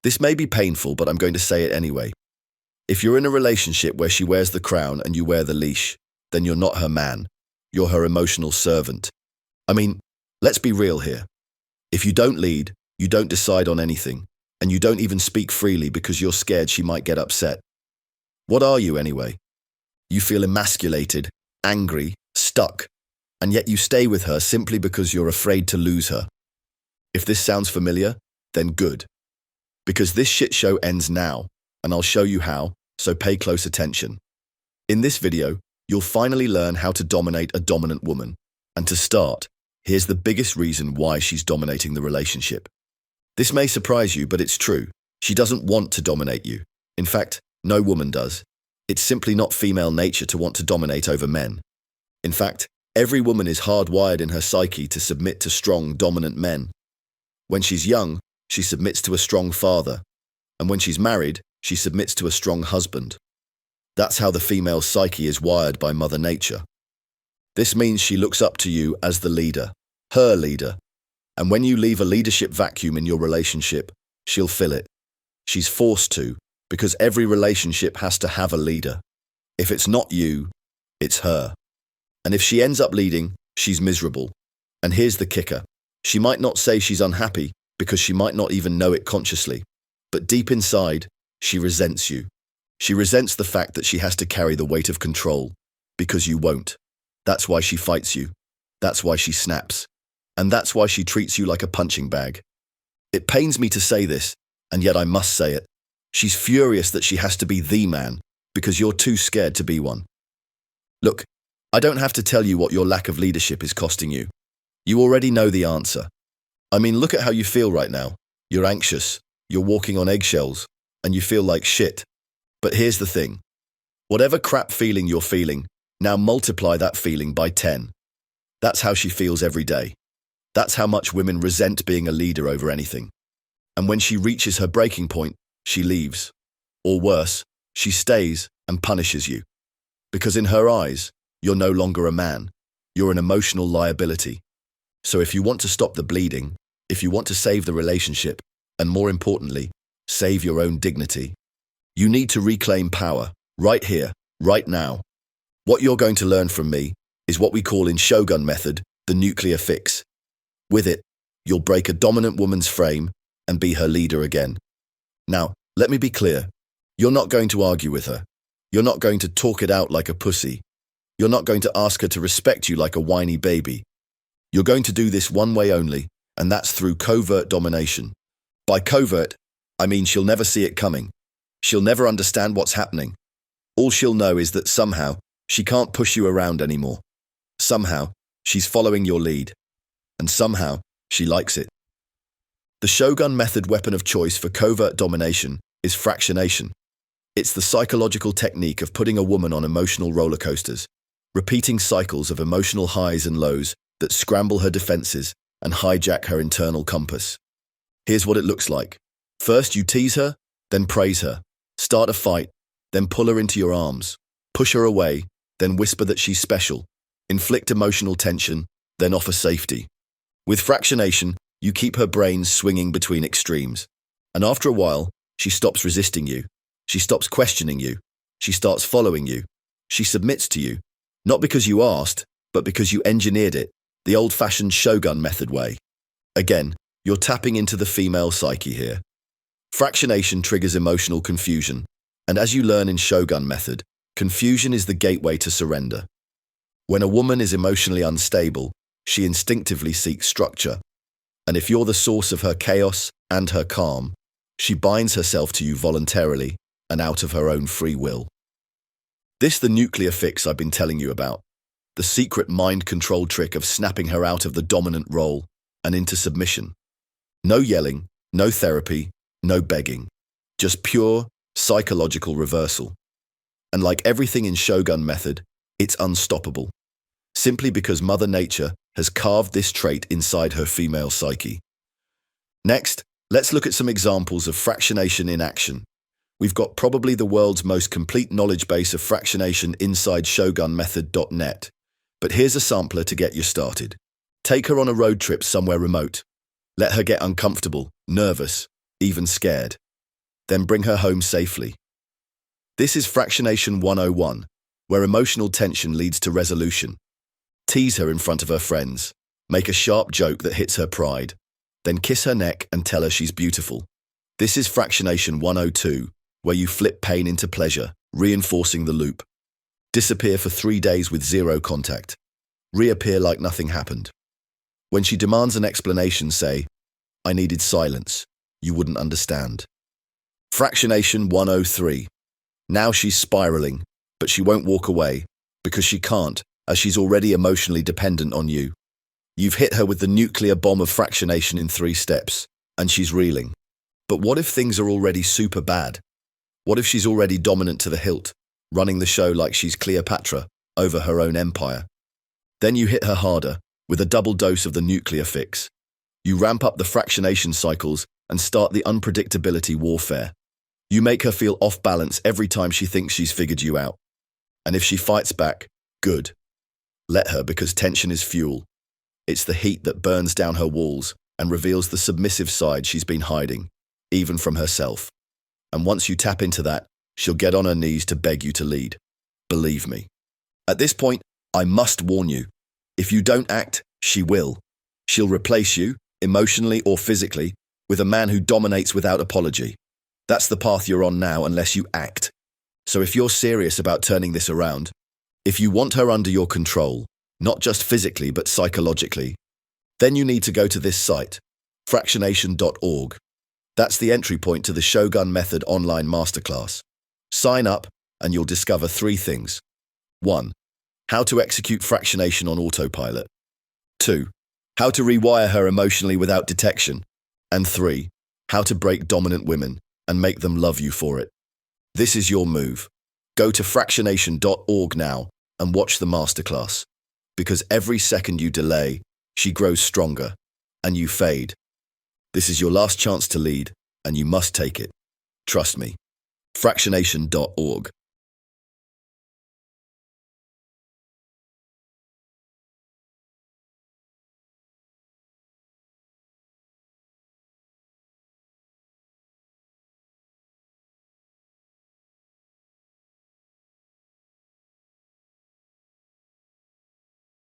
This may be painful, but I'm going to say it anyway. If you're in a relationship where she wears the crown and you wear the leash, then you're not her man. You're her emotional servant. I mean, let's be real here. If you don't lead, you don't decide on anything, and you don't even speak freely because you're scared she might get upset. What are you anyway? You feel emasculated, angry, stuck, and yet you stay with her simply because you're afraid to lose her. If this sounds familiar, then good. Because this shit show ends now, and I'll show you how, so pay close attention. In this video, you'll finally learn how to dominate a dominant woman. And to start, here's the biggest reason why she's dominating the relationship. This may surprise you, but it's true. She doesn't want to dominate you. In fact, no woman does. It's simply not female nature to want to dominate over men. In fact, every woman is hardwired in her psyche to submit to strong, dominant men. When she's young, she submits to a strong father. And when she's married, she submits to a strong husband. That's how the female psyche is wired by Mother Nature. This means she looks up to you as the leader, her leader. And when you leave a leadership vacuum in your relationship, she'll fill it. She's forced to, because every relationship has to have a leader. If it's not you, it's her. And if she ends up leading, she's miserable. And here's the kicker. She might not say she's unhappy because she might not even know it consciously. But deep inside, she resents you. She resents the fact that she has to carry the weight of control because you won't. That's why she fights you. That's why she snaps. And that's why she treats you like a punching bag. It pains me to say this, and yet I must say it. She's furious that she has to be the man because you're too scared to be one. Look, I don't have to tell you what your lack of leadership is costing you. You already know the answer. I mean, look at how you feel right now. You're anxious, you're walking on eggshells, and you feel like shit. But here's the thing. Whatever crap feeling you're feeling, now multiply that feeling by 10. That's how she feels every day. That's how much women resent being a leader over anything. And when she reaches her breaking point, she leaves. Or worse, she stays and punishes you. Because in her eyes, you're no longer a man. You're an emotional liability. So if you want to stop the bleeding, if you want to save the relationship, and more importantly, save your own dignity, you need to reclaim power, right here, right now. What you're going to learn from me is what we call in Shogun Method, the nuclear fix. With it, you'll break a dominant woman's frame and be her leader again. Now, let me be clear. You're not going to argue with her. You're not going to talk it out like a pussy. You're not going to ask her to respect you like a whiny baby. You're going to do this one way only, and that's through covert domination. By covert, I mean she'll never see it coming. She'll never understand what's happening. All she'll know is that somehow she can't push you around anymore. Somehow she's following your lead. And somehow she likes it. The Shogun Method weapon of choice for covert domination is fractionation. It's the psychological technique of putting a woman on emotional roller coasters, repeating cycles of emotional highs and lows that scramble her defenses and hijack her internal compass. Here's what it looks like. First you tease her, then praise her. Start a fight, then pull her into your arms. Push her away, then whisper that she's special. Inflict emotional tension, then offer safety. With fractionation, you keep her brain swinging between extremes. And after a while, she stops resisting you. She stops questioning you. She starts following you. She submits to you. Not because you asked, but because you engineered it, the old-fashioned Shogun Method way. Again, you're tapping into the female psyche here. Fractionation triggers emotional confusion. And as you learn in Shogun Method, confusion is the gateway to surrender. When a woman is emotionally unstable, she instinctively seeks structure. And if you're the source of her chaos and her calm, she binds herself to you voluntarily and out of her own free will. This the nuclear fix I've been telling you about. The secret mind control trick of snapping her out of the dominant role and into submission. No yelling, no therapy, no begging. Just pure psychological reversal. And like everything in Shogun Method, it's unstoppable. Simply because Mother Nature has carved this trait inside her female psyche. Next, let's look at some examples of fractionation in action. We've got probably the world's most complete knowledge base of fractionation inside shogunmethod.net. But here's a sampler to get you started. Take her on a road trip somewhere remote. Let her get uncomfortable, nervous, even scared. then bring her home safely. This is Fractionation 101, where emotional tension leads to resolution. Tease her in front of her friends. Make a sharp joke that hits her pride. Then kiss her neck and tell her she's beautiful. This is Fractionation 102, where you flip pain into pleasure, reinforcing the loop. Disappear for 3 days with zero contact. Reappear like nothing happened. When she demands an explanation, say, "I needed silence. You wouldn't understand." Fractionation 103. Now she's spiraling, but she won't walk away, because she can't, as she's already emotionally dependent on you. You've hit her with the nuclear bomb of fractionation in 3 steps, and she's reeling. But what if things are already super bad? What if she's already dominant to the hilt, running the show like she's Cleopatra over her own empire? Then you hit her harder, with a double dose of the nuclear fix. You ramp up the fractionation cycles and start the unpredictability warfare. You make her feel off balance every time she thinks she's figured you out. And if she fights back, good. Let her, because tension is fuel. It's the heat that burns down her walls and reveals the submissive side she's been hiding, even from herself. And once you tap into that, she'll get on her knees to beg you to lead. Believe me. At this point, I must warn you. If you don't act, she will. She'll replace you, emotionally or physically, with a man who dominates without apology. That's the path you're on now unless you act. So if you're serious about turning this around, if you want her under your control, not just physically but psychologically, then you need to go to this site, fractionation.org. That's the entry point to the Shogun Method online masterclass. Sign up and you'll discover 3 things. 1. How to execute fractionation on autopilot. 2. How to rewire her emotionally without detection. And 3. How to break dominant women and make them love you for it. This is your move. Go to fractionation.org now and watch the masterclass. Because every second you delay, she grows stronger, and you fade. This is your last chance to lead, and you must take it. Trust me. Fractionation.org.